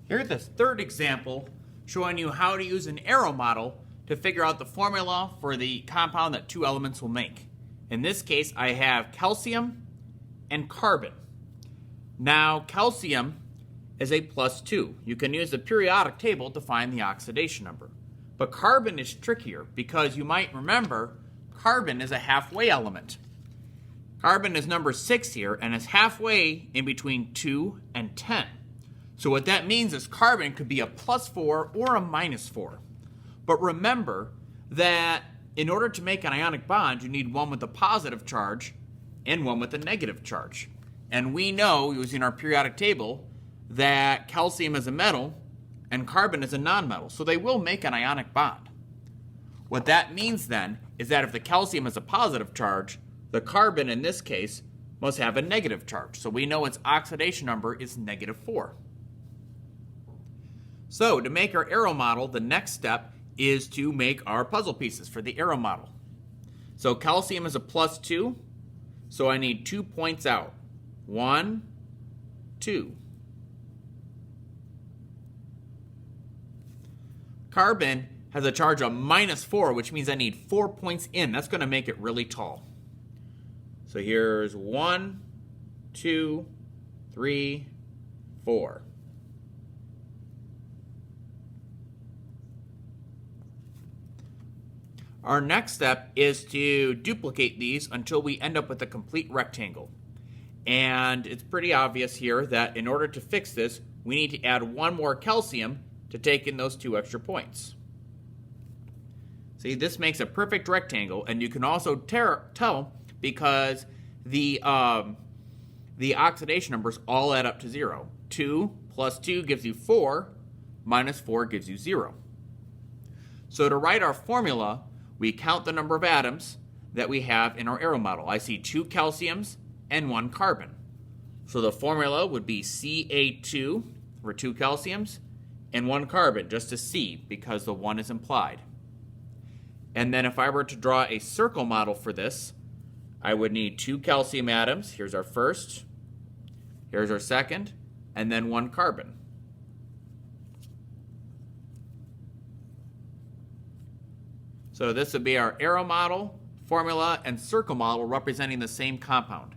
Here's this third example showing you how to use an arrow model to figure out the formula for the compound that two elements will make. In this case, I have calcium and carbon. Now, calcium is a +2. You can use the periodic table to find the oxidation number. But carbon is trickier because you might remember carbon is a halfway element. Carbon is number 6 here and is halfway in between 2 and 10. So what that means is carbon could be a +4 or a -4. But remember that in order to make an ionic bond, you need one with a positive charge and one with a negative charge. And we know, using our periodic table, that calcium is a metal and carbon is a nonmetal. So they will make an ionic bond. What that means then is that if the calcium has a positive charge, the carbon in this case must have a negative charge. So we know its oxidation number is -4. So to make our arrow model, the next step is to make our puzzle pieces for the arrow model. So calcium is a +2, so I need 2 points out. 1, 2. Carbon has a charge of -4, which means I need 4 points in. That's going to make it really tall. So here's 1, 2, 3, 4. Our next step is to duplicate these until we end up with a complete rectangle. And it's pretty obvious here that in order to fix this, we need to add one more calcium to take in those 2 extra points. See, this makes a perfect rectangle, and you can also tell because the oxidation numbers all add up to 0. 2 plus 2 gives you 4, minus 4 gives you 0. So to write our formula, we count the number of atoms that we have in our arrow model. I see 2 calciums and 1 carbon. So the formula would be Ca2 for 2 calciums and 1 carbon, just a C because the 1 is implied. And then if I were to draw a circle model for this, I would need 2 calcium atoms. Here's our first, here's our second, and then 1 carbon. So this would be our arrow model, formula, and circle model representing the same compound.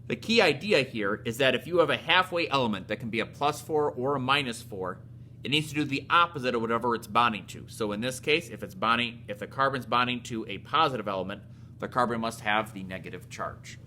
The key idea here is that if you have a halfway element that can be a +4 or a -4, it needs to do the opposite of whatever it's bonding to. So in this case, if the carbon's bonding to a positive element, the carbon must have the negative charge.